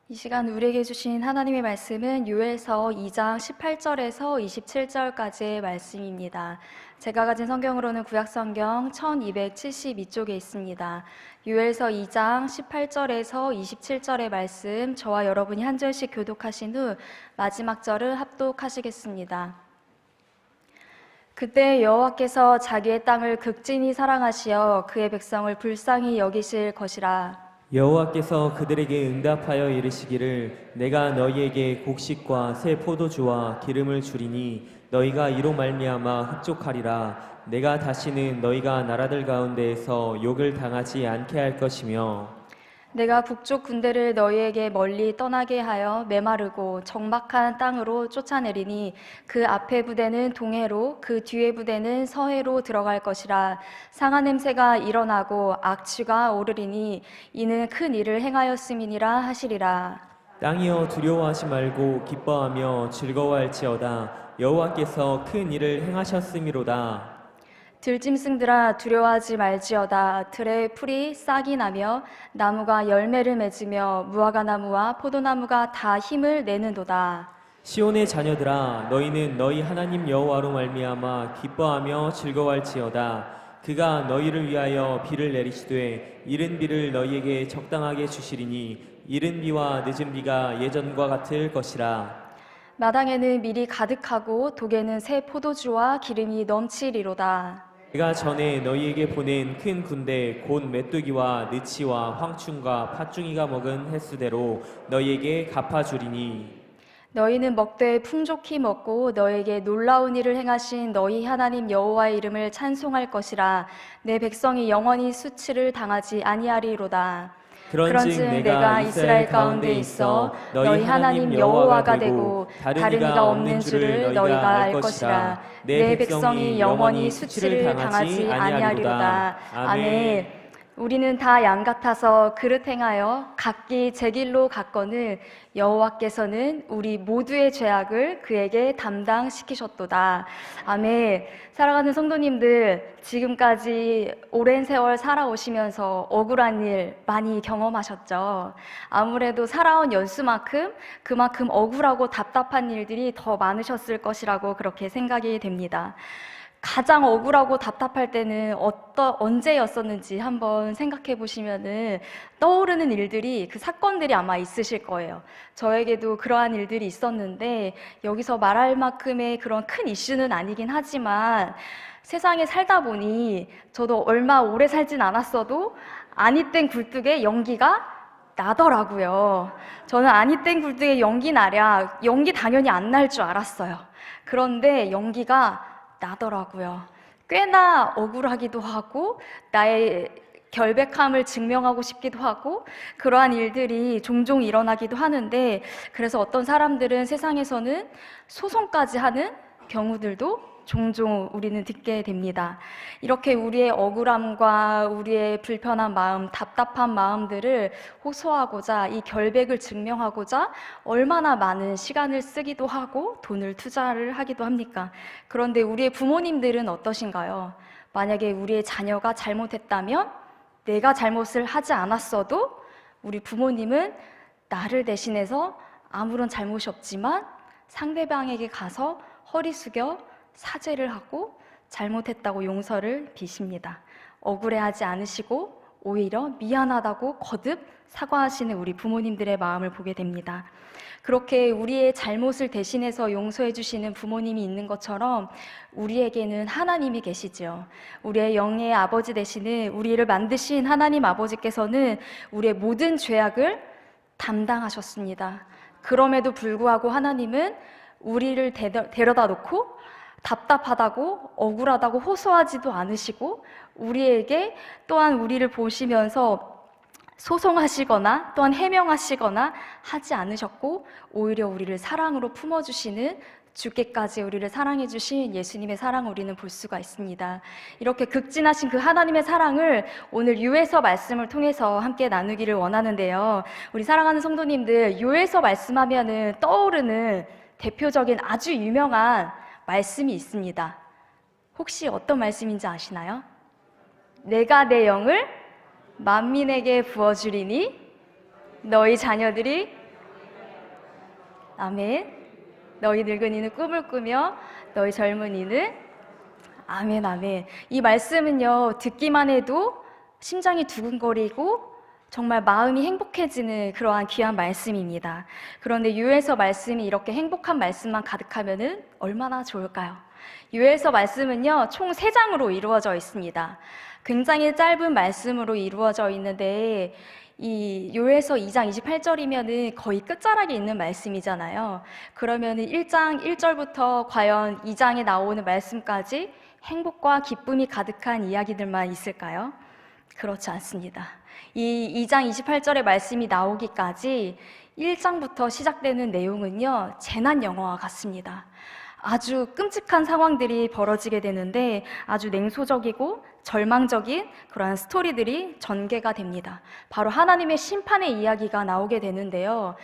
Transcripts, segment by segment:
이 시간 우리에게 주신 하나님의 말씀은 요엘서 2장 18절에서 27절까지의 말씀입니다. 제가 가진 성경으로는 구약성경 1272쪽에 있습니다. 요엘서 2장 18절에서 27절의 말씀, 저와 여러분이 한 절씩 교독하신 후 마지막 절을 합독하시겠습니다. 그때 여호와께서 자기의 땅을 극진히 사랑하시어 그의 백성을 불쌍히 여기실 것이라. 여호와께서 그들에게 응답하여 이르시기를 내가 너희에게 곡식과 새 포도주와 기름을 주리니 너희가 이로 말미암아 흡족하리라. 내가 다시는 너희가 나라들 가운데에서 욕을 당하지 않게 할 것이며 내가 북쪽 군대를 너희에게 멀리 떠나게 하여 메마르고 적막한 땅으로 쫓아내리니 그 앞에 부대는 동해로 그 뒤에 부대는 서해로 들어갈 것이라. 상한 냄새가 일어나고 악취가 오르리니 이는 큰 일을 행하였음이니라 하시리라. 땅이여 두려워하지 말고 기뻐하며 즐거워할지어다. 여호와께서 큰 일을 행하셨음이로다. 들짐승들아 두려워하지 말지어다. 들의 풀이 싹이 나며 나무가 열매를 맺으며 무화과나무와 포도나무가 다 힘을 내는도다. 시온의 자녀들아 너희는 너희 하나님 여호와로 말미암아 기뻐하며 즐거워할지어다. 그가 너희를 위하여 비를 내리시되 이른 비를 너희에게 적당하게 주시리니 이른 비와 늦은 비가 예전과 같을 것이라. 마당에는 밀이 가득하고 독에는 새 포도주와 기름이 넘치리로다. 내가 전에 너희에게 보낸 큰 군대 곧 메뚜기와 느치와 황충과 팥중이가 먹은 횟수대로 너희에게 갚아주리니 너희는 먹되 풍족히 먹고 너에게 놀라운 일을 행하신 너희 하나님 여호와의 이름을 찬송할 것이라. 내 백성이 영원히 수치를 당하지 아니하리로다. 그런즉 내가 이스라엘 가운데 있어 너희 하나님 여호와가 되고 다른 이가 없는 줄을 너희가 알 것이라. 내 백성이 영원히 수치를 당하지 아니하리로다. 아멘. 우리는 다 양 같아서 그릇 행하여 각기 제 길로 갔거늘 여호와께서는 우리 모두의 죄악을 그에게 담당시키셨도다. 아멘. 사랑하는 성도님들, 지금까지 오랜 세월 살아오시면서 억울한 일 많이 경험하셨죠? 아무래도 살아온 연수만큼 그만큼 억울하고 답답한 일들이 더 많으셨을 것이라고 그렇게 생각이 됩니다. 가장 억울하고 답답할 때는 언제였었는지 한번 생각해 보시면은 떠오르는 일들이, 그 사건들이 아마 있으실 거예요. 저에게도 그러한 일들이 있었는데 여기서 말할 만큼의 그런 큰 이슈는 아니긴 하지만 세상에 살다 보니 저도 얼마 오래 살진 않았어도 아니 땐 굴뚝에 연기가 나더라고요. 저는 아니 땐 굴뚝에 연기 나랴, 연기 당연히 안 날 줄 알았어요. 그런데 연기가 나더라고요. 꽤나 억울하기도 하고 나의 결백함을 증명하고 싶기도 하고 그러한 일들이 종종 일어나기도 하는데, 그래서 어떤 사람들은 세상에서는 소송까지 하는 경우들도 종종 우리는 듣게 됩니다. 이렇게 우리의 억울함과 우리의 불편한 마음, 답답한 마음들을 호소하고자, 이 결백을 증명하고자 얼마나 많은 시간을 쓰기도 하고 돈을 투자를 하기도 합니까? 그런데 우리의 부모님들은 어떠신가요? 만약에 우리의 자녀가 잘못했다면 내가 잘못을 하지 않았어도 우리 부모님은 나를 대신해서 아무런 잘못이 없지만 상대방에게 가서 허리 숙여 사죄를 하고 잘못했다고 용서를 비십니다. 억울해하지 않으시고 오히려 미안하다고 거듭 사과하시는 우리 부모님들의 마음을 보게 됩니다. 그렇게 우리의 잘못을 대신해서 용서해 주시는 부모님이 있는 것처럼 우리에게는 하나님이 계시죠. 우리의 영의 아버지 되시는, 우리를 만드신 하나님 아버지께서는 우리의 모든 죄악을 담당하셨습니다. 그럼에도 불구하고 하나님은 우리를 데려다 놓고 답답하다고 억울하다고 호소하지도 않으시고 우리에게 또한 우리를 보시면서 소송하시거나 또한 해명하시거나 하지 않으셨고 오히려 우리를 사랑으로 품어주시는, 주께까지 우리를 사랑해 주신 예수님의 사랑을 우리는 볼 수가 있습니다. 이렇게 극진하신 그 하나님의 사랑을 오늘 요엘서 말씀을 통해서 함께 나누기를 원하는데요. 우리 사랑하는 성도님들, 요엘서 말씀하면은 떠오르는 대표적인 아주 유명한 말씀이 있습니다. 혹시 어떤 말씀인지 아시나요? 내가 내 영을 만민에게 부어주리니 너희 자녀들이 아멘. 너희 늙은이는 꿈을 꾸며 너희 젊은이는 아멘, 아멘. 이 말씀은요, 듣기만 해도 심장이 두근거리고 정말 마음이 행복해지는 그러한 귀한 말씀입니다. 그런데 요엘서 말씀이 이렇게 행복한 말씀만 가득하면은 얼마나 좋을까요? 요엘서 말씀은요, 총 3장으로 이루어져 있습니다. 굉장히 짧은 말씀으로 이루어져 있는데 이 요엘서 2장 28절이면은 거의 끝자락에 있는 말씀이잖아요. 그러면은 1장 1절부터 과연 2장에 나오는 말씀까지 행복과 기쁨이 가득한 이야기들만 있을까요? 그렇지 않습니다. 이 2장 28절의 말씀이 나오기까지 1장부터 시작되는 내용은요, 재난 영화와 같습니다. 아주 끔찍한 상황들이 벌어지게 되는데 아주 냉소적이고 절망적인 그러한 스토리들이 전개가 됩니다. 바로 하나님의 심판의 이야기가 나오게 되는데요.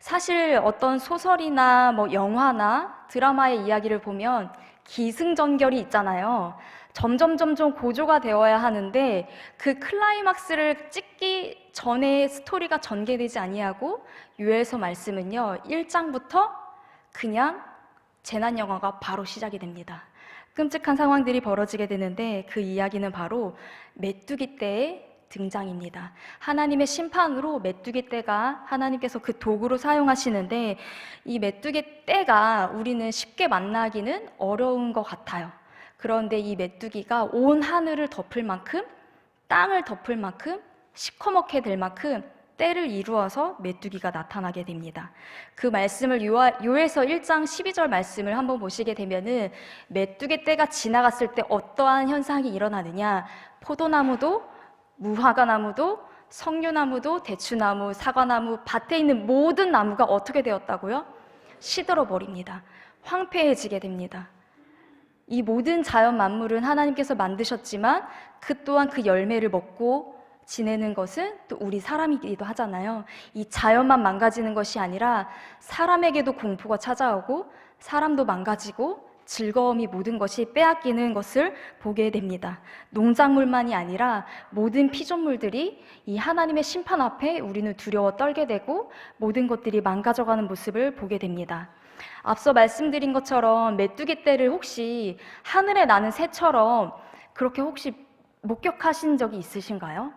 사실 어떤 소설이나 뭐 영화나 드라마의 이야기를 보면 기승전결이 있잖아요. 점점 고조가 되어야 하는데 그 클라이막스를 찍기 전에 스토리가 전개되지 아니하고 요엘서 말씀은요, 1장부터 그냥 재난 영화가 바로 시작이 됩니다. 끔찍한 상황들이 벌어지게 되는데 그 이야기는 바로 메뚜기 떼의 등장입니다. 하나님의 심판으로 메뚜기 떼가 하나님께서 그 도구로 사용하시는데 이 메뚜기 떼가 우리는 쉽게 만나기는 어려운 것 같아요. 그런데 이 메뚜기가 온 하늘을 덮을 만큼, 땅을 덮을 만큼, 시커멓게 될 만큼 때를 이루어서 메뚜기가 나타나게 됩니다. 그 말씀을 요엘서 1장 12절 말씀을 한번 보시게 되면은 메뚜기 때가 지나갔을 때 어떠한 현상이 일어나느냐, 포도나무도 무화과나무도 석류나무도 대추나무, 사과나무, 밭에 있는 모든 나무가 어떻게 되었다고요? 시들어 버립니다. 황폐해지게 됩니다. 이 모든 자연 만물은 하나님께서 만드셨지만 그 또한 그 열매를 먹고 지내는 것은 또 우리 사람이기도 하잖아요. 이 자연만 망가지는 것이 아니라 사람에게도 공포가 찾아오고 사람도 망가지고 즐거움이 모든 것이 빼앗기는 것을 보게 됩니다. 농작물만이 아니라 모든 피조물들이 이 하나님의 심판 앞에 우리는 두려워 떨게 되고 모든 것들이 망가져가는 모습을 보게 됩니다. 앞서 말씀드린 것처럼 메뚜기 떼를 혹시 하늘에 나는 새처럼 그렇게 혹시 목격하신 적이 있으신가요?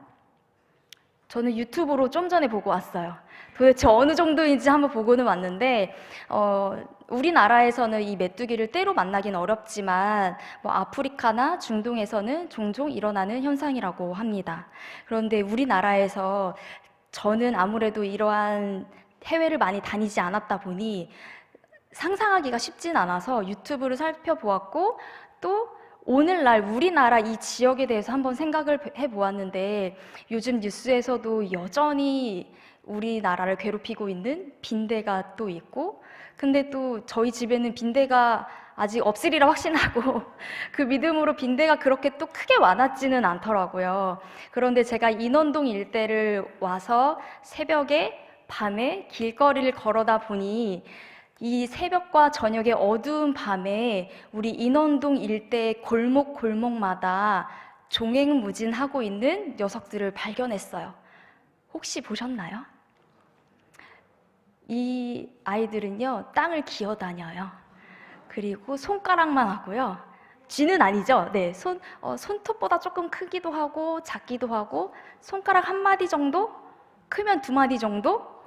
저는 유튜브로 좀 전에 보고 왔어요. 도대체 어느 정도인지 한번 보고는 왔는데 우리나라에서는 이 메뚜기를 떼로 만나긴 어렵지만 뭐 아프리카나 중동에서는 종종 일어나는 현상이라고 합니다. 그런데 우리나라에서 저는 아무래도 이러한 해외를 많이 다니지 않았다 보니 상상하기가 쉽진 않아서 유튜브를 살펴보았고 또 오늘날 우리나라 이 지역에 대해서 한번 생각을 해보았는데 요즘 뉴스에서도 여전히 우리나라를 괴롭히고 있는 빈대가 또 있고 근데 또 저희 집에는 빈대가 아직 없으리라 확신하고 그 믿음으로 빈대가 그렇게 또 크게 많았지는 않더라고요. 그런데 제가 인원동 일대를 와서 새벽에 밤에 길거리를 걸어다 보니 이 새벽과 저녁의 어두운 밤에 우리 인원동 일대 골목마다 종횡무진하고 있는 녀석들을 발견했어요. 혹시 보셨나요? 이 아이들은요, 땅을 기어다녀요. 그리고 손가락만 하고요. 쥐는 아니죠? 네, 손톱보다 조금 크기도 하고 작기도 하고 손가락 한 마디 정도? 크면 2마디 정도?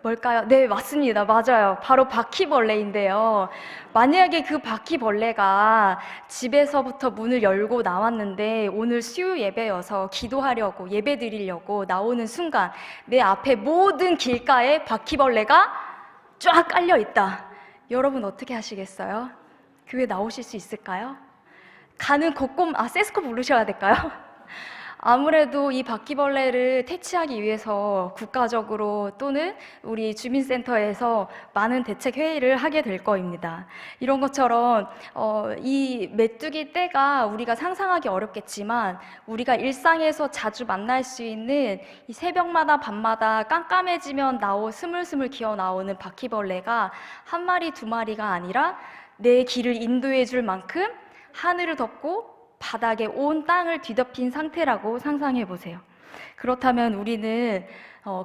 뭘까요? 네, 맞습니다. 맞아요. 바로 바퀴벌레인데요. 만약에 그 바퀴벌레가 집에서부터 문을 열고 나왔는데 오늘 수요 예배여서 기도하려고 예배 드리려고 나오는 순간 내 앞에 모든 길가에 바퀴벌레가 쫙 깔려 있다. 여러분 어떻게 하시겠어요? 교회 나오실 수 있을까요? 가는 곳곳, 세스코 부르셔야 될까요? 아무래도 이 바퀴벌레를 퇴치하기 위해서 국가적으로 또는 우리 주민센터에서 많은 대책 회의를 하게 될 거입니다. 이런 것처럼 이 메뚜기 떼가 우리가 상상하기 어렵겠지만 우리가 일상에서 자주 만날 수 있는 이 새벽마다 밤마다 깜깜해지면 스물스물 기어 나오는 바퀴벌레가 한 마리 두 마리가 아니라 내 길을 인도해 줄 만큼 하늘을 덮고 바닥에 온 땅을 뒤덮인 상태라고 상상해 보세요. 그렇다면 우리는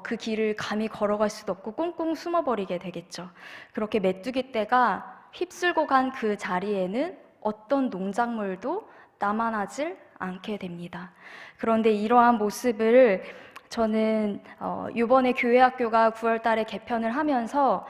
그 길을 감히 걸어갈 수도 없고 꽁꽁 숨어버리게 되겠죠. 그렇게 메뚜기 떼가 휩쓸고 간 그 자리에는 어떤 농작물도 남아나질 않게 됩니다. 그런데 이러한 모습을 저는 이번에 교회학교가 9월 달에 개편을 하면서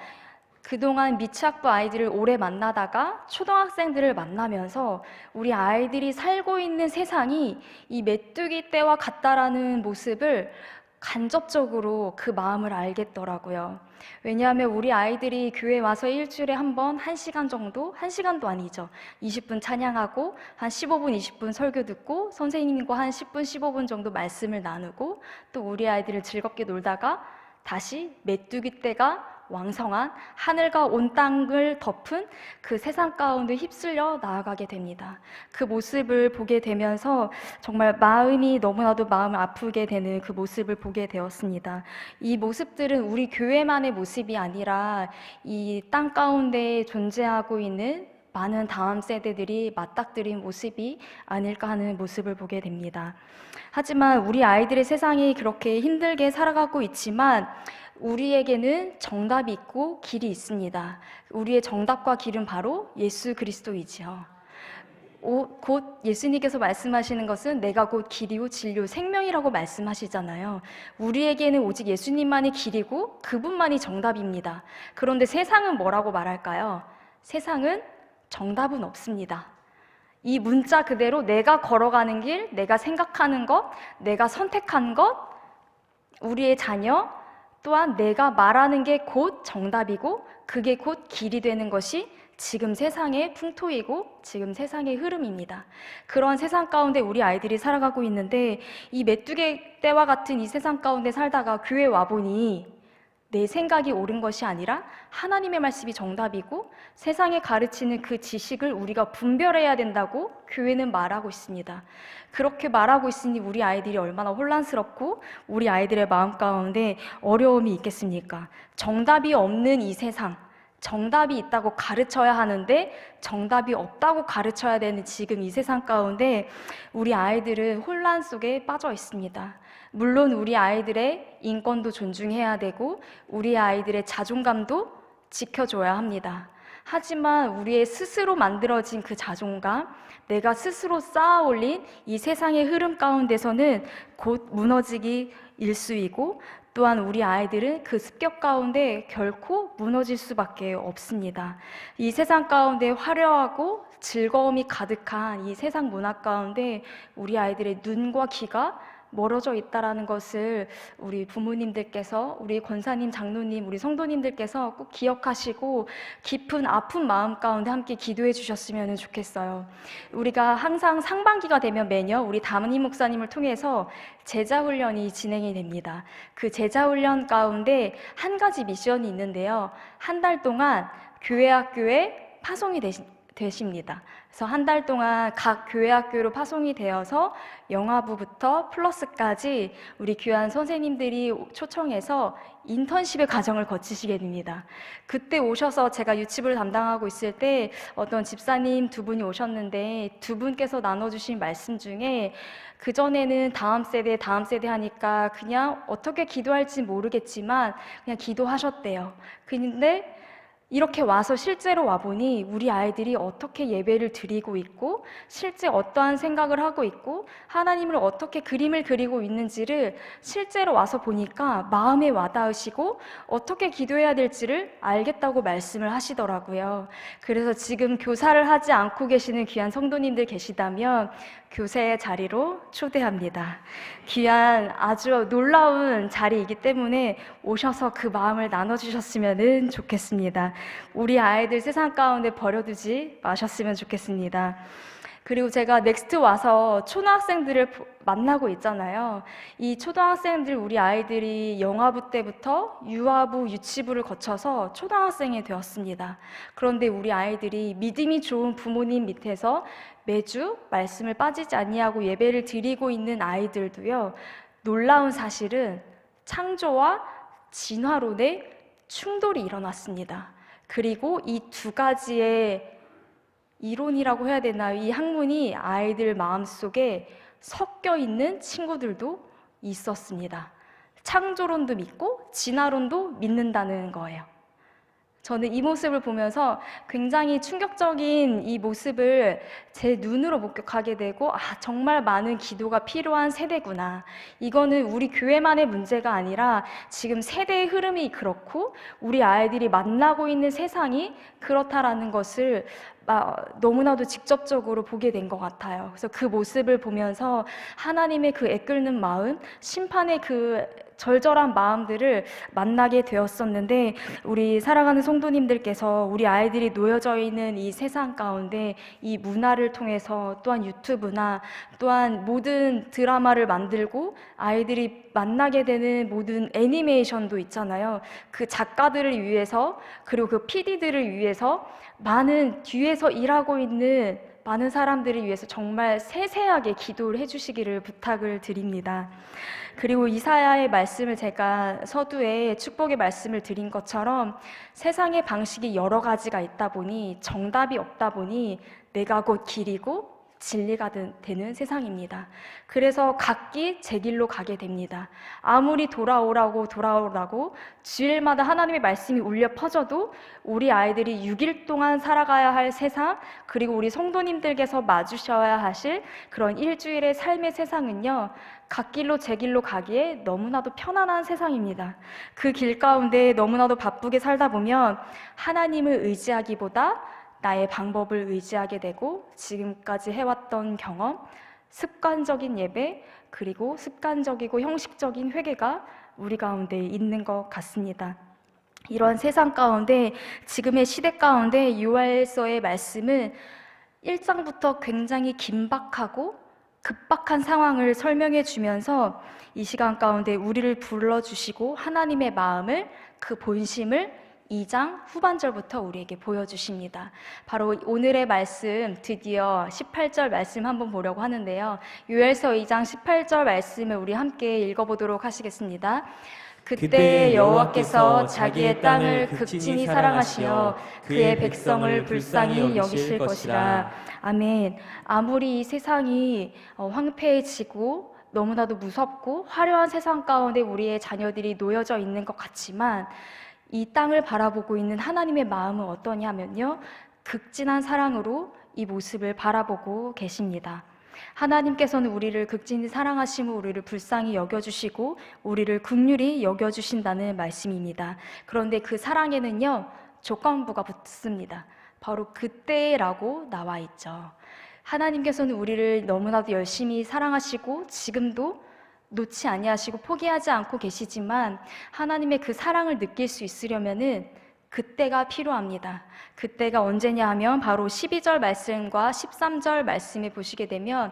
그동안 미취학부 아이들을 오래 만나다가 초등학생들을 만나면서 우리 아이들이 살고 있는 세상이 이 메뚜기 떼와 같다라는 모습을 간접적으로 그 마음을 알겠더라고요. 왜냐하면 우리 아이들이 교회 와서 일주일에 한 번 1시간 정도, 1시간도 아니죠. 20분 찬양하고 한 15분, 20분 설교 듣고 선생님과 한 10분, 15분 정도 말씀을 나누고 또 우리 아이들을 즐겁게 놀다가 다시 메뚜기 떼가 왕성한 하늘과 온 땅을 덮은 그 세상 가운데 휩쓸려 나아가게 됩니다. 그 모습을 보게 되면서 정말 마음이 너무나도 마음을 아프게 되는 그 모습을 보게 되었습니다. 이 모습들은 우리 교회만의 모습이 아니라 이 땅 가운데 존재하고 있는 많은 다음 세대들이 맞닥뜨린 모습이 아닐까 하는 모습을 보게 됩니다. 하지만 우리 아이들의 세상이 그렇게 힘들게 살아가고 있지만 우리에게는 정답이 있고 길이 있습니다. 우리의 정답과 길은 바로 예수 그리스도이지요. 곧 예수님께서 말씀하시는 것은 내가 곧 길이요 진리요 생명이라고 말씀하시잖아요. 우리에게는 오직 예수님만이 길이고 그분만이 정답입니다. 그런데 세상은 뭐라고 말할까요? 세상은 정답은 없습니다. 이 문자 그대로 내가 걸어가는 길, 내가 생각하는 것, 내가 선택한 것, 우리의 자녀, 또한 내가 말하는 게 곧 정답이고 그게 곧 길이 되는 것이 지금 세상의 풍토이고 지금 세상의 흐름입니다. 그런 세상 가운데 우리 아이들이 살아가고 있는데 이 메뚜기 떼와 같은 이 세상 가운데 살다가 교회 와보니 내 생각이 옳은 것이 아니라 하나님의 말씀이 정답이고 세상에 가르치는 그 지식을 우리가 분별해야 된다고 교회는 말하고 있습니다. 그렇게 말하고 있으니 우리 아이들이 얼마나 혼란스럽고 우리 아이들의 마음 가운데 어려움이 있겠습니까? 정답이 없는 이 세상, 정답이 있다고 가르쳐야 하는데 정답이 없다고 가르쳐야 되는 지금 이 세상 가운데 우리 아이들은 혼란 속에 빠져 있습니다. 물론 우리 아이들의 인권도 존중해야 되고 우리 아이들의 자존감도 지켜줘야 합니다. 하지만 우리의 스스로 만들어진 그 자존감, 내가 스스로 쌓아 올린 이 세상의 흐름 가운데서는 곧 무너지기 일쑤이고 또한 우리 아이들은 그 습격 가운데 결코 무너질 수밖에 없습니다. 이 세상 가운데 화려하고 즐거움이 가득한 이 세상 문화 가운데 우리 아이들의 눈과 귀가 멀어져 있다라는 것을 우리 부모님들께서, 우리 권사님, 장로님, 우리 성도님들께서 꼭 기억하시고 깊은 아픈 마음 가운데 함께 기도해 주셨으면 좋겠어요. 우리가 항상 상반기가 되면 매년 우리 담임 목사님을 통해서 제자훈련이 진행이 됩니다. 그 제자훈련 가운데 한 가지 미션이 있는데요. 한 달 동안 교회 학교에 파송이 되십니다. 그래서 한 달 동안 각 교회 학교로 파송이 되어서 영화부부터 플러스까지 우리 귀한 선생님들이 초청해서 인턴십의 과정을 거치시게 됩니다. 그때 오셔서 제가 유치부를 담당하고 있을 때 어떤 집사님 두 분이 오셨는데 두 분께서 나눠주신 말씀 중에 그전에는 다음 세대 하니까 그냥 어떻게 기도할지 모르겠지만 그냥 기도하셨대요. 근데 이렇게 와서 실제로 와보니 우리 아이들이 어떻게 예배를 드리고 있고 실제 어떠한 생각을 하고 있고 하나님을 어떻게 그림을 그리고 있는지를 실제로 와서 보니까 마음에 와닿으시고 어떻게 기도해야 될지를 알겠다고 말씀을 하시더라고요. 그래서 지금 교사를 하지 않고 계시는 귀한 성도님들 계시다면 교세의 자리로 초대합니다. 귀한 아주 놀라운 자리이기 때문에 오셔서 그 마음을 나눠주셨으면 좋겠습니다. 우리 아이들 세상 가운데 버려두지 마셨으면 좋겠습니다. 그리고 제가 넥스트 와서 초등학생들을 만나고 있잖아요. 이 초등학생들 우리 아이들이 영아부 때부터 유아부, 유치부를 거쳐서 초등학생이 되었습니다. 그런데 우리 아이들이 믿음이 좋은 부모님 밑에서 매주 말씀을 빠지지 아니하고 예배를 드리고 있는 아이들도요. 놀라운 사실은 창조와 진화론의 충돌이 일어났습니다. 그리고 이 두 가지의 이론이라고 해야 되나요? 이 학문이 아이들 마음속에 섞여 있는 친구들도 있었습니다. 창조론도 믿고 진화론도 믿는다는 거예요. 저는 이 모습을 보면서 굉장히 충격적인 이 모습을 제 눈으로 목격하게 되고, 정말 많은 기도가 필요한 세대구나. 이거는 우리 교회만의 문제가 아니라 지금 세대의 흐름이 그렇고 우리 아이들이 만나고 있는 세상이 그렇다라는 것을 너무나도 직접적으로 보게 된 것 같아요. 그래서 그 모습을 보면서 하나님의 그 애끓는 마음, 심판의 그 절절한 마음들을 만나게 되었었는데, 우리 사랑하는 성도님들께서 우리 아이들이 놓여져 있는 이 세상 가운데 이 문화를 통해서, 또한 유튜브나 또한 모든 드라마를 만들고 아이들이 만나게 되는 모든 애니메이션도 있잖아요. 그 작가들을 위해서, 그리고 그 PD들을 위해서, 많은 뒤에서 일하고 있는 많은 사람들을 위해서 정말 세세하게 기도를 해주시기를 부탁을 드립니다. 그리고 이사야의 말씀을 제가 서두에 축복의 말씀을 드린 것처럼 세상의 방식이 여러 가지가 있다 보니, 정답이 없다 보니 내가 곧 길이고 진리가 되는 세상입니다. 그래서 각기 제 길로 가게 됩니다. 아무리 돌아오라고 주일마다 하나님의 말씀이 울려 퍼져도 우리 아이들이 6일 동안 살아가야 할 세상, 그리고 우리 성도님들께서 맞으셔야 하실 그런 일주일의 삶의 세상은요, 갓길로 제 길로 가기에 너무나도 편안한 세상입니다. 그 길 가운데 너무나도 바쁘게 살다 보면 하나님을 의지하기보다 나의 방법을 의지하게 되고, 지금까지 해왔던 경험, 습관적인 예배, 그리고 습관적이고 형식적인 회개가 우리 가운데 있는 것 같습니다. 이런 세상 가운데, 지금의 시대 가운데 요엘서의 말씀은 1장부터 굉장히 긴박하고 급박한 상황을 설명해 주면서 이 시간 가운데 우리를 불러주시고 하나님의 마음을, 그 본심을 2장 후반절부터 우리에게 보여주십니다. 바로 오늘의 말씀, 드디어 18절 말씀 한번 보려고 하는데요. 요엘서 2장 18절 말씀을 우리 함께 읽어보도록 하시겠습니다. 그때 여호와께서 자기의 땅을 극진히 사랑하시어 그의 백성을 불쌍히 여기실 것이라. 아멘. 아무리 이 세상이 황폐해지고 너무나도 무섭고 화려한 세상 가운데 우리의 자녀들이 놓여져 있는 것 같지만, 이 땅을 바라보고 있는 하나님의 마음은 어떠냐면요, 극진한 사랑으로 이 모습을 바라보고 계십니다. 하나님께서는 우리를 극진히 사랑하시고 우리를 불쌍히 여겨주시고 우리를 긍휼히 여겨주신다는 말씀입니다. 그런데 그 사랑에는요, 조건부가 붙습니다. 바로 그때라고 나와 있죠. 하나님께서는 우리를 너무나도 열심히 사랑하시고 지금도 놓지 아니하시고 포기하지 않고 계시지만, 하나님의 그 사랑을 느낄 수 있으려면은 그때가 필요합니다. 그때가 언제냐 하면 바로 12절 말씀과 13절 말씀에 보시게 되면,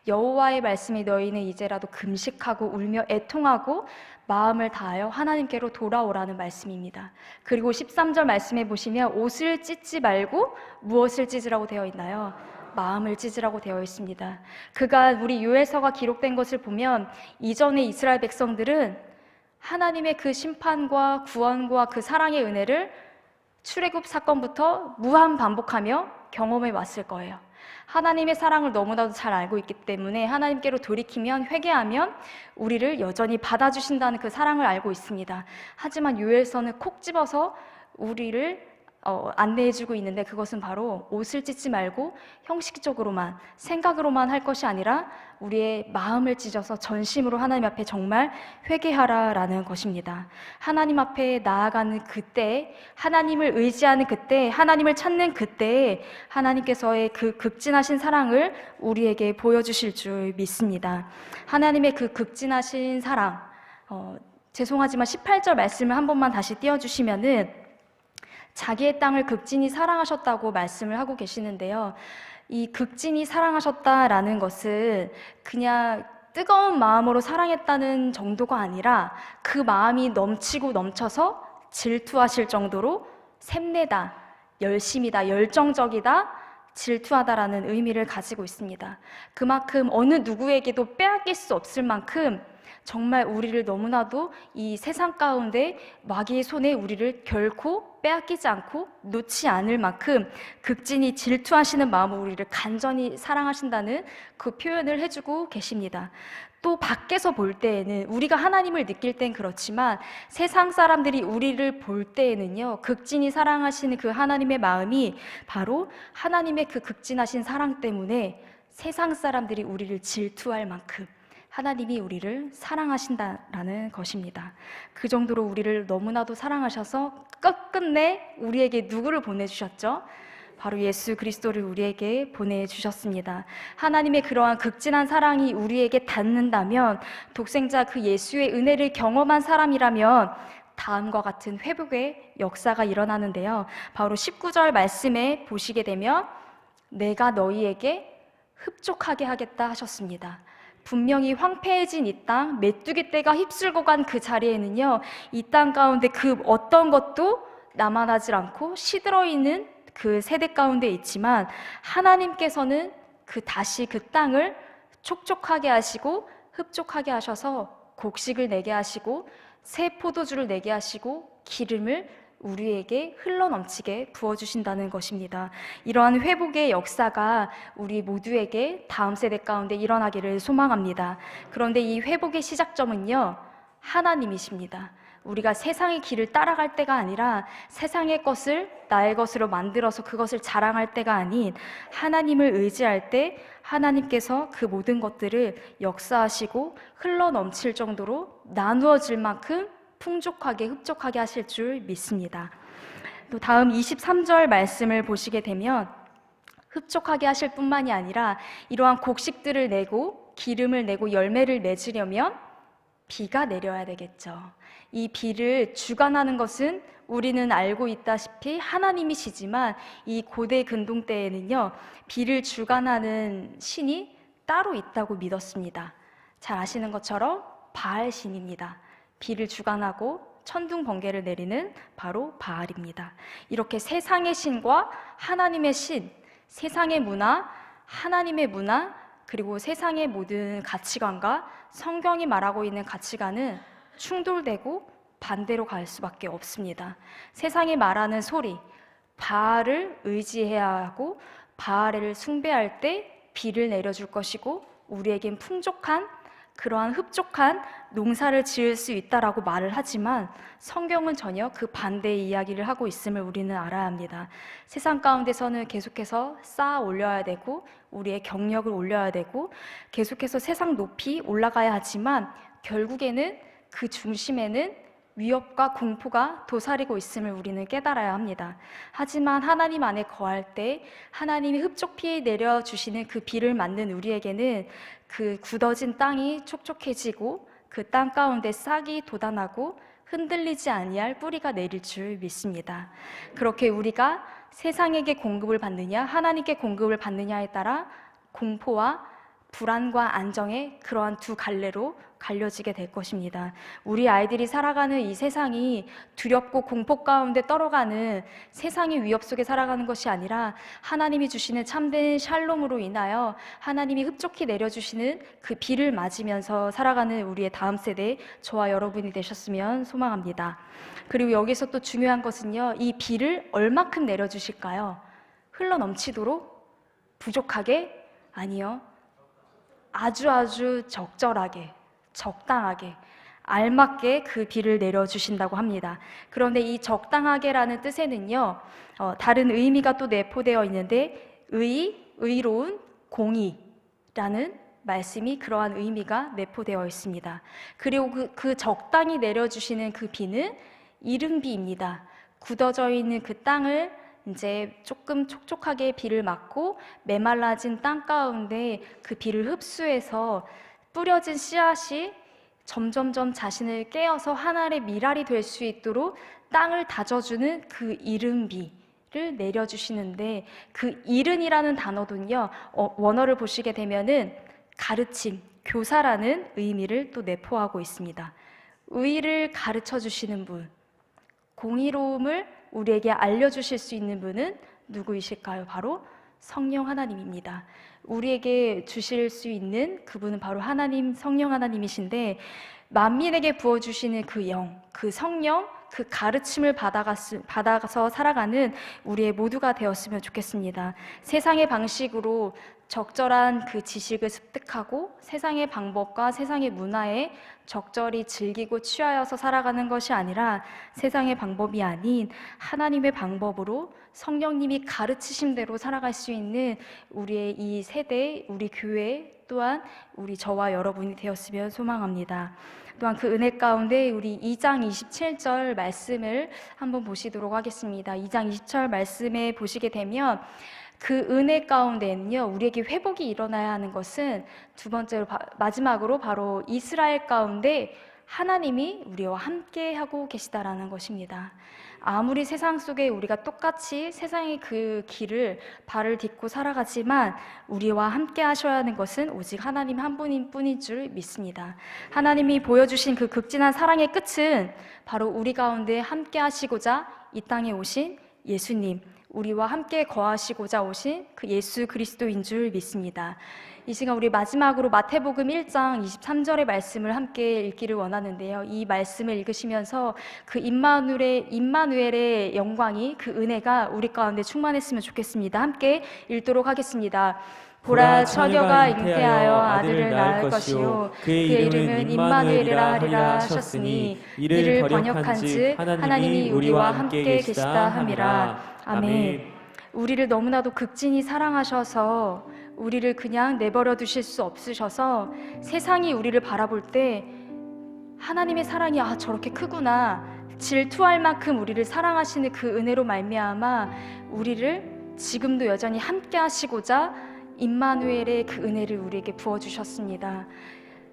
여호와의 말씀이 너희는 이제라도 금식하고 울며 애통하고 마음을 다하여 하나님께로 돌아오라는 말씀입니다. 그리고 13절 말씀에 보시면 옷을 찢지 말고 무엇을 찢으라고 되어 있나요? 마음을 찢으라고 되어 있습니다. 그가 우리 요엘서가 기록된 것을 보면 이전의 이스라엘 백성들은 하나님의 그 심판과 구원과 그 사랑의 은혜를 출애굽 사건부터 무한 반복하며 경험해 왔을 거예요. 하나님의 사랑을 너무나도 잘 알고 있기 때문에 하나님께로 돌이키면, 회개하면 우리를 여전히 받아주신다는 그 사랑을 알고 있습니다. 하지만 요엘서는 콕 집어서 우리를 안내해주고 있는데, 그것은 바로 옷을 찢지 말고 형식적으로만, 생각으로만 할 것이 아니라 우리의 마음을 찢어서 전심으로 하나님 앞에 정말 회개하라라는 것입니다. 하나님 앞에 나아가는 그때, 하나님을 의지하는 그때, 하나님을 찾는 그때에 하나님께서의 그 극진하신 사랑을 우리에게 보여주실 줄 믿습니다. 하나님의 그 극진하신 사랑, 죄송하지만 18절 말씀을 한 번만 다시 띄워주시면은, 자기의 땅을 극진히 사랑하셨다고 말씀을 하고 계시는데요. 이 극진히 사랑하셨다라는 것은 그냥 뜨거운 마음으로 사랑했다는 정도가 아니라 그 마음이 넘치고 넘쳐서 질투하실 정도로 샘내다, 열심이다, 열정적이다, 질투하다라는 의미를 가지고 있습니다. 그만큼 어느 누구에게도 빼앗길 수 없을 만큼 정말 우리를 너무나도 이 세상 가운데 마귀의 손에 우리를 결코 빼앗기지 않고 놓지 않을 만큼 극진히 질투하시는 마음으로 우리를 간절히 사랑하신다는 그 표현을 해주고 계십니다. 또 밖에서 볼 때에는 우리가 하나님을 느낄 땐 그렇지만 세상 사람들이 우리를 볼 때에는요, 극진히 사랑하시는 그 하나님의 마음이 바로 하나님의 그 극진하신 사랑 때문에 세상 사람들이 우리를 질투할 만큼 하나님이 우리를 사랑하신다라는 것입니다. 그 정도로 우리를 너무나도 사랑하셔서 끝끝내 우리에게 누구를 보내주셨죠? 바로 예수 그리스도를 우리에게 보내주셨습니다. 하나님의 그러한 극진한 사랑이 우리에게 닿는다면, 독생자 그 예수의 은혜를 경험한 사람이라면 다음과 같은 회복의 역사가 일어나는데요, 바로 19절 말씀에 보시게 되면 내가 너희에게 흡족하게 하겠다 하셨습니다. 분명히 황폐해진 이 땅, 메뚜기 떼가 휩쓸고 간 그 자리에는요, 이 땅 가운데 그 어떤 것도 남아나질 않고 시들어 있는 그 세대 가운데 있지만, 하나님께서는 다시 그 땅을 촉촉하게 하시고 흡족하게 하셔서 곡식을 내게 하시고 새 포도주를 내게 하시고 기름을 우리에게 흘러넘치게 부어주신다는 것입니다. 이러한 회복의 역사가 우리 모두에게 다음 세대 가운데 일어나기를 소망합니다. 그런데 이 회복의 시작점은요, 하나님이십니다. 우리가 세상의 길을 따라갈 때가 아니라 세상의 것을 나의 것으로 만들어서 그것을 자랑할 때가 아닌 하나님을 의지할 때 하나님께서 그 모든 것들을 역사하시고 흘러넘칠 정도로 나누어질 만큼 풍족하게 흡족하게 하실 줄 믿습니다. 또 다음 23절 말씀을 보시게 되면 흡족하게 하실 뿐만이 아니라 이러한 곡식들을 내고 기름을 내고 열매를 맺으려면 비가 내려야 되겠죠. 이 비를 주관하는 것은 우리는 알고 있다시피 하나님이시지만 이 고대 근동 때에는요, 비를 주관하는 신이 따로 있다고 믿었습니다. 잘 아시는 것처럼 바알 신입니다. 비를 주관하고 천둥 번개를 내리는 바로 바알입니다. 이렇게 세상의 신과 하나님의 신, 세상의 문화, 하나님의 문화, 그리고 세상의 모든 가치관과 성경이 말하고 있는 가치관은 충돌되고 반대로 갈 수밖에 없습니다. 세상이 말하는 소리, 바알을 의지해야 하고 바알을 숭배할 때 비를 내려줄 것이고 우리에겐 풍족한 그러한 흡족한 농사를 지을 수 있다라고 말을 하지만 성경은 전혀 그 반대의 이야기를 하고 있음을 우리는 알아야 합니다. 세상 가운데서는 계속해서 쌓아 올려야 되고 우리의 경력을 올려야 되고 계속해서 세상 높이 올라가야 하지만 결국에는 그 중심에는 위협과 공포가 도사리고 있음을 우리는 깨달아야 합니다. 하지만 하나님 안에 거할 때 하나님이 흡족히 내려주시는 그 비를 맞는 우리에게는 그 굳어진 땅이 촉촉해지고 그 땅 가운데 싹이 돋아나고 흔들리지 아니할 뿌리가 내릴 줄 믿습니다. 그렇게 우리가 세상에게 공급을 받느냐 하나님께 공급을 받느냐에 따라 공포와 불안과 안정의 그러한 두 갈래로 갈려지게 될 것입니다. 우리 아이들이 살아가는 이 세상이 두렵고 공포 가운데 떨어가는 세상의 위협 속에 살아가는 것이 아니라 하나님이 주시는 참된 샬롬으로 인하여 하나님이 흡족히 내려주시는 그 비를 맞으면서 살아가는 우리의 다음 세대 저와 여러분이 되셨으면 소망합니다. 그리고 여기서 또 중요한 것은요, 이 비를 얼마큼 내려주실까요? 흘러넘치도록? 부족하게? 아니요. 아주 적절하게, 적당하게, 알맞게 그 비를 내려주신다고 합니다. 그런데 이 적당하게라는 뜻에는요, 다른 의미가 또 내포되어 있는데 의로운, 공의라는 말씀이 그러한 의미가 내포되어 있습니다. 그리고 그 적당히 내려주시는 그 비는 이른비입니다. 굳어져 있는 그 땅을 이제 조금 촉촉하게 비를 맞고 메말라진 땅 가운데 그 비를 흡수해서 뿌려진 씨앗이 점점점 자신을 깨어서 한 알의 밀알이 될 수 있도록 땅을 다져주는 그 이른 비를 내려주시는데 그 이른이라는 단어도요, 원어를 보시게 되면은 가르침, 교사라는 의미를 또 내포하고 있습니다. 의를 가르쳐 주시는 분, 공의로움을 우리에게 알려주실 수 있는 분은 누구이실까요? 바로 성령 하나님입니다. 우리에게 주실 수 있는 그분은 바로 하나님, 성령 하나님이신데, 만민에게 부어주시는 그 영, 그 성령, 그 가르침을 받아서 살아가는 우리의 모두가 되었으면 좋겠습니다. 세상의 방식으로 적절한 그 지식을 습득하고 세상의 방법과 세상의 문화에 적절히 즐기고 취하여서 살아가는 것이 아니라, 세상의 방법이 아닌 하나님의 방법으로 성령님이 가르치신 대로 살아갈 수 있는 우리의 이 세대, 우리 교회, 또한 우리 저와 여러분이 되었으면 소망합니다. 또한 그 은혜 가운데 우리 2장 27절 말씀을 한번 보시도록 하겠습니다. 2장 20절 말씀에 보시게 되면, 그 은혜 가운데는요, 우리에게 회복이 일어나야 하는 것은 두 번째로 마지막으로 바로 이스라엘 가운데 하나님이 우리와 함께 하고 계시다라는 것입니다. 아무리 세상 속에 우리가 똑같이 세상의 그 길을 발을 딛고 살아가지만 우리와 함께 하셔야 하는 것은 오직 하나님 한 분인 뿐인 줄 믿습니다. 하나님이 보여주신 그 극진한 사랑의 끝은 바로 우리 가운데 함께 하시고자 이 땅에 오신 예수님, 우리와 함께 거하시고자 오신 그 예수 그리스도인 줄 믿습니다. 이 시간 우리 마지막으로 마태복음 1장 23절의 말씀을 함께 읽기를 원하는데요. 이 말씀을 읽으시면서 그 임마누엘의 영광이, 그 은혜가 우리 가운데 충만했으면 좋겠습니다. 함께 읽도록 하겠습니다. 보라, 처녀가 잉태하여 아들을 낳을 것이요 그의 이름은 임마누엘이라 하리라 하셨으니, 이를 번역한즉 하나님이 우리와 함께 계시다 함이라. 아멘. 우리를 너무나도 극진히 사랑하셔서 우리를 그냥 내버려 두실 수 없으셔서 세상이 우리를 바라볼 때 하나님의 사랑이 저렇게 크구나, 질투할 만큼 우리를 사랑하시는 그 은혜로 말미암아 우리를 지금도 여전히 함께 하시고자 임마누엘의 그 은혜를 우리에게 부어주셨습니다.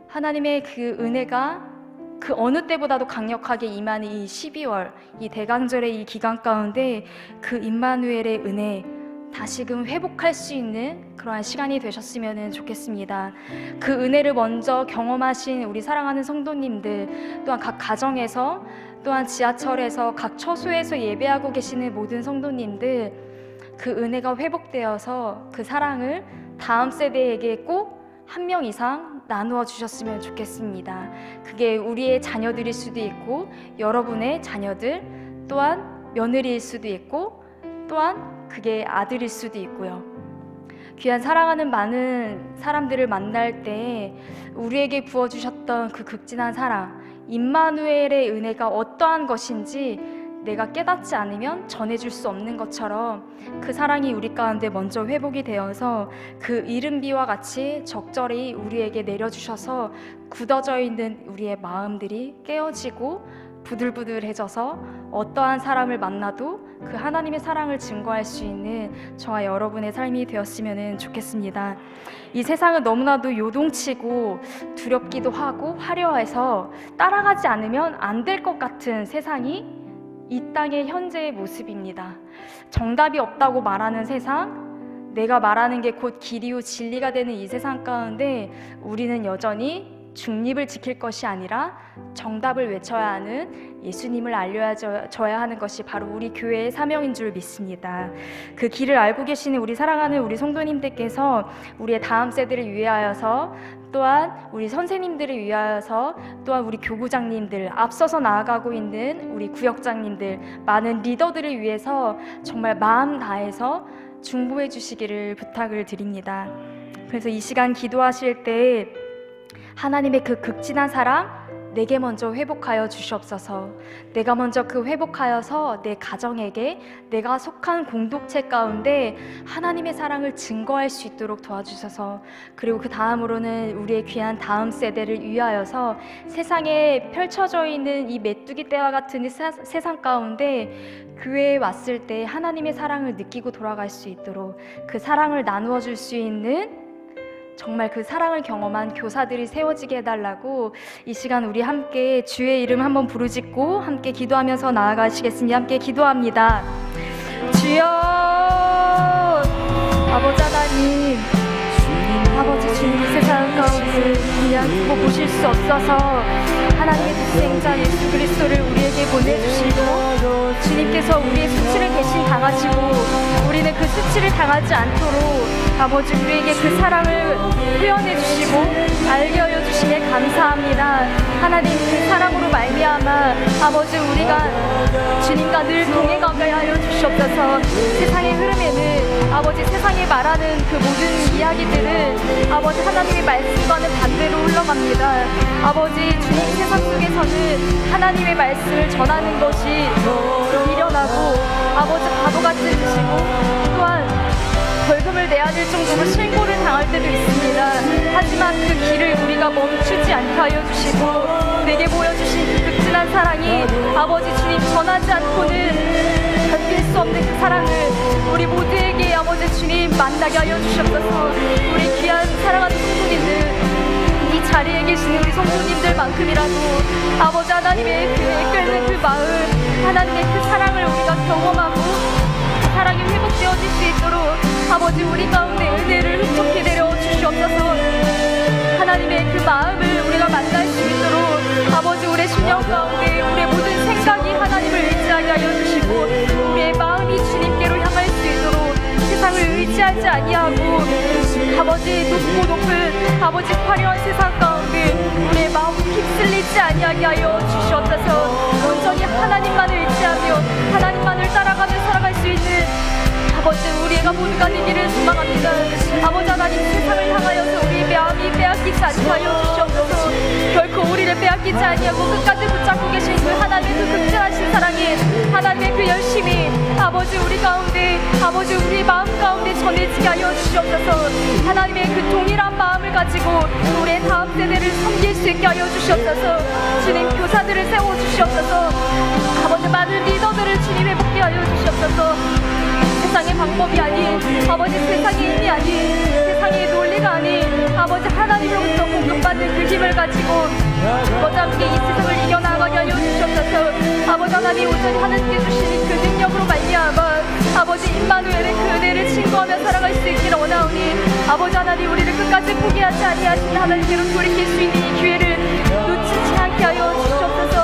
하나님의 그 은혜가 그 어느 때보다도 강력하게 임하는 이 12월, 이 대강절의 이 기간 가운데 그 임마누엘의 은혜 다시금 회복할 수 있는 그러한 시간이 되셨으면 좋겠습니다. 그 은혜를 먼저 경험하신 우리 사랑하는 성도님들, 또한 각 가정에서, 또한 지하철에서, 각 처소에서 예배하고 계시는 모든 성도님들, 그 은혜가 회복되어서 그 사랑을 다음 세대에게 꼭 한 명 이상 나누어 주셨으면 좋겠습니다. 그게 우리의 자녀들일 수도 있고, 여러분의 자녀들, 또한 며느리일 수도 있고, 또한 그게 아들일 수도 있고요. 귀한 사랑하는 많은 사람들을 만날 때 우리에게 부어주셨던 그 극진한 사랑, 임마누엘의 은혜가 어떠한 것인지 내가 깨닫지 않으면 전해줄 수 없는 것처럼 그 사랑이 우리 가운데 먼저 회복이 되어서 그 이른비와 같이 적절히 우리에게 내려주셔서 굳어져 있는 우리의 마음들이 깨어지고 부들부들해져서 어떠한 사람을 만나도 그 하나님의 사랑을 증거할 수 있는 저와 여러분의 삶이 되었으면 좋겠습니다. 이 세상은 너무나도 요동치고 두렵기도 하고 화려해서 따라가지 않으면 안 될 것 같은 세상이 이 땅의 현재의 모습입니다. 정답이 없다고 말하는 세상, 내가 말하는 게 곧 길이요 진리가 되는 이 세상 가운데 우리는 여전히 중립을 지킬 것이 아니라 정답을 외쳐야 하는 예수님을 알려줘야 하는 것이 바로 우리 교회의 사명인 줄 믿습니다. 그 길을 알고 계시는 우리 사랑하는 우리 성도님들께서 우리의 다음 세대를 위하여서, 또한 우리 선생님들을 위하여서, 또한 우리 교구장님들, 앞서서 나아가고 있는 우리 구역장님들, 많은 리더들을 위해서 정말 마음 다해서 중보해 주시기를 부탁을 드립니다. 그래서 이 시간 기도하실 때 하나님의 그 극진한 사랑 내게 먼저 회복하여 주시옵소서. 내가 먼저 그 회복하여서 내 가정에게, 내가 속한 공동체 가운데 하나님의 사랑을 증거할 수 있도록 도와주셔서, 그리고 그 다음으로는 우리의 귀한 다음 세대를 위하여서 세상에 펼쳐져 있는 이 메뚜기 떼와 같은 이 세상 가운데 교회에 왔을 때 하나님의 사랑을 느끼고 돌아갈 수 있도록 그 사랑을 나누어 줄 수 있는 정말 그 사랑을 경험한 교사들이 세워지게 해달라고 이 시간 우리 함께 주의 이름 한번 부르짖고 함께 기도하면서 나아가시겠습니다. 함께 기도합니다. 주여, 아버지 하나님, 아버지 주님, 이 세상 가운데 그냥 두고 보실 수 없어서 하나님의 독생자 예수 그리스도를 우리에게 보내주시고 주님께서 우리의 수치를 대신 당하시고 우리는 그 수치를 당하지 않도록 아버지 우리에게 그 사랑을 표현해 주시고 알게 하여 주시에 감사합니다. 하나님, 그 사랑으로 말미암아 아버지 우리가 주님과 늘 동행하게 하여 주시옵소서. 세상의 흐름에는 아버지 세상이 말하는 그 모든 이야기들은 아버지 하나님의 말씀과는 반대로 흘러갑니다. 아버지 주님, 세상 속에서는 하나님의 말씀을 전하는 것이 미련하고 아버지 바보같이 드시고 또한 벌금을 내야 될 정도로 신고를 당할 때도 있습니다. 하지만 그 길을 우리가 멈추지 않게 하여 주시고 내게 보여주신 그 극진한 사랑이 아버지 주님 전하지 않고는 견딜 수 없는 그 사랑을 우리 모두에게 아버지 주님 만나게 하여 주시옵소서. 우리 귀한 사랑하는 성도님들, 이 자리에 계시는 우리 성도님들만큼이라도 아버지 하나님의 그 이끌는 그 마음, 하나님의 그 사랑을 우리가 경험하고 사랑이 회복되어질 수 있도록 아버지 우리 가운데 은혜를 흡족히 내려 주시옵소서. 하나님의 그 마음을 우리가 만날 수 있도록 아버지 우리의 심령 가운데 우리의 모든 생각이 하나님을 의지하게 하여 주시고 우리의 마음이 주님께로 향할 수 있도록 세상을 의지하지 아니하고 아버지 높고 높은 아버지 화려한 세상 가운데 우리의 마음이 휩쓸리지 아니하게 하여 주시옵소서. 온전히 하나님만을 의지하며 하나님만을 따라가며 살아갈 수 있는 아버지 우리가 모두가 되기를 소망합니다. 아버지 하나님, 세상을 향하여서 우리의 마음이 빼앗기지 않게 하여 주시옵소서. 결코 우리를 빼앗기지 아니하고 끝까지 붙잡고 계신 그 하나님의 그 극진하신 사랑이 하나님의 그 열심이 아버지 우리 가운데 아버지 우리 마음 가운데 전해지게 하여 주시옵소서. 하나님의 그 동일한 마음을 가지고 우리의 다음 세대를 섬길 수 있게 하여 주시옵소서. 주님, 교사들을 세워주시옵소서. 아버지 많은 리더들을 주님 회복케 하여 주시옵소서. 세상의 방법이 아닌 아버지 세상의 힘이 아닌 세상의 논리가 아닌 아버지 하나님으로부터 공급받는 그 힘을 가지고 아버지 함께 이 세상을 이겨나가게 하여 주시옵소서. 아버지 하나님, 온전히 하나님께 주시는 그 능력으로 말미암아 아버지 임마누엘의 그 은혜를 친구하며 살아갈 수 있기를 원하오니 아버지 하나님, 우리를 끝까지 포기하지 아니하시는 하나님께로 돌이킬 수 있는 이 기회를 놓치지 않게 하여 주시옵소서.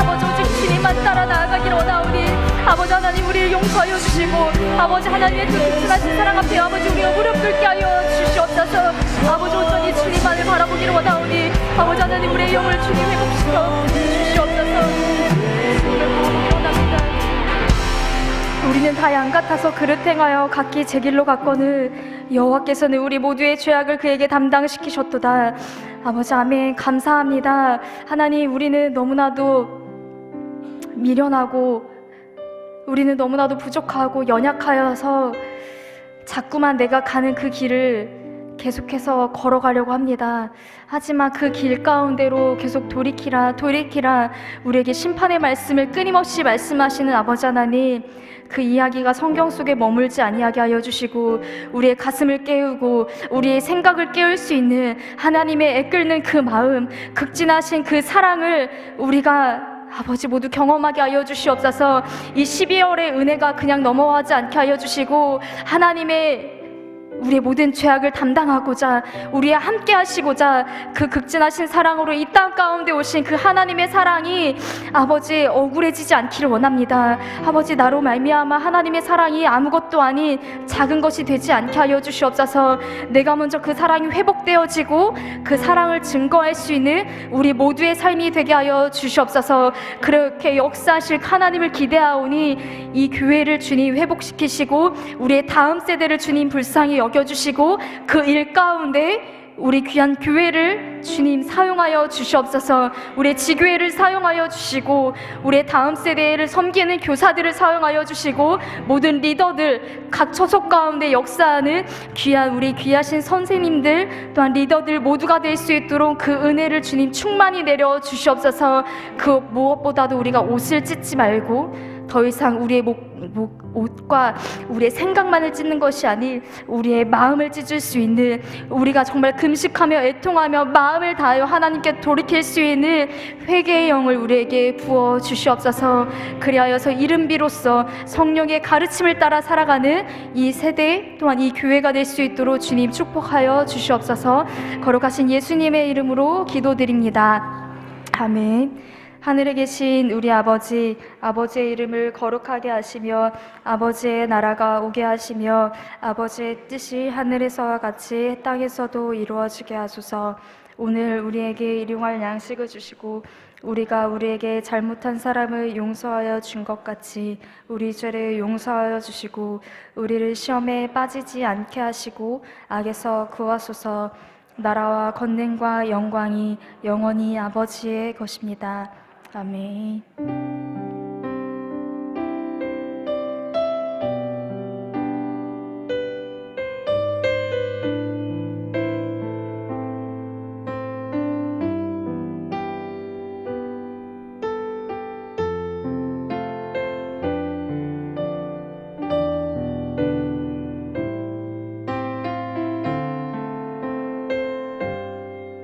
아버지 오직 주님만 따라 나아가기를 원하오니 아버지 하나님, 우리를 용서하여 주시고 아버지 하나님의 그 극진하신 사랑 앞에 아버지 우리가 무릎 꿇게 하여 주시옵소서. 아버지 온전히 주님만을 바라보기를 원하오니 아버지 하나님, 우리의 영을 주님 회복시켜 주시옵소서. 주님을 바라보기를 원합니다. 우리는 다 양 같아서 그릇 행하여 각기 제 길로 갔거늘 여호와께서는 우리 모두의 죄악을 그에게 담당시키셨도다. 아버지 아멘. 감사합니다. 하나님, 우리는 너무나도 미련하고 우리는 너무나도 부족하고 연약하여서 자꾸만 내가 가는 그 길을 계속해서 걸어가려고 합니다. 하지만 그 길 가운데로 계속 돌이키라 우리에게 심판의 말씀을 끊임없이 말씀하시는 아버지 하나님, 그 이야기가 성경 속에 머물지 아니하게 하여 주시고 우리의 가슴을 깨우고 우리의 생각을 깨울 수 있는 하나님의 애끓는 그 마음, 극진하신 그 사랑을 우리가 아버지 모두 경험하게 하여 주시옵소서. 이 12월의 은혜가 그냥 넘어가지 않게 하여 주시고 하나님의 우리의 모든 죄악을 담당하고자 우리와 함께 하시고자 그 극진하신 사랑으로 이 땅 가운데 오신 그 하나님의 사랑이 아버지 억울해지지 않기를 원합니다. 아버지, 나로 말미암아 하나님의 사랑이 아무것도 아닌 작은 것이 되지 않게 하여 주시옵소서. 내가 먼저 그 사랑이 회복되어지고 그 사랑을 증거할 수 있는 우리 모두의 삶이 되게 하여 주시옵소서. 그렇게 역사하실 하나님을 기대하오니 이 교회를 주님 회복시키시고 우리의 다음 세대를 주님 불쌍히 여겨주시고 그 일 가운데 우리 귀한 교회를 주님 사용하여 주시옵소서. 우리의 지교회를 사용하여 주시고 우리의 다음 세대를 섬기는 교사들을 사용하여 주시고 모든 리더들 각 처속 가운데 역사하는 귀한 우리 귀하신 선생님들 또한 리더들 모두가 될 수 있도록 그 은혜를 주님 충만히 내려 주시옵소서. 그 무엇보다도 우리가 옷을 찢지 말고 더 이상 우리의 옷과 우리의 생각만을 찢는 것이 아닌 우리의 마음을 찢을 수 있는, 우리가 정말 금식하며 애통하며 마음을 다하여 하나님께 돌이킬 수 있는 회개의 영을 우리에게 부어 주시옵소서. 그리하여서 이른비로써 성령의 가르침을 따라 살아가는 이 세대 또한 이 교회가 될 수 있도록 주님 축복하여 주시옵소서. 거룩하신 예수님의 이름으로 기도드립니다. 아멘. 하늘에 계신 우리 아버지, 아버지의 이름을 거룩하게 하시며 아버지의 나라가 오게 하시며 아버지의 뜻이 하늘에서와 같이 땅에서도 이루어지게 하소서. 오늘 우리에게 일용할 양식을 주시고 우리가 우리에게 잘못한 사람을 용서하여 준 것 같이 우리 죄를 용서하여 주시고 우리를 시험에 빠지지 않게 하시고 악에서 구하소서. 나라와 권능과 영광이 영원히 아버지의 것입니다. 아멘.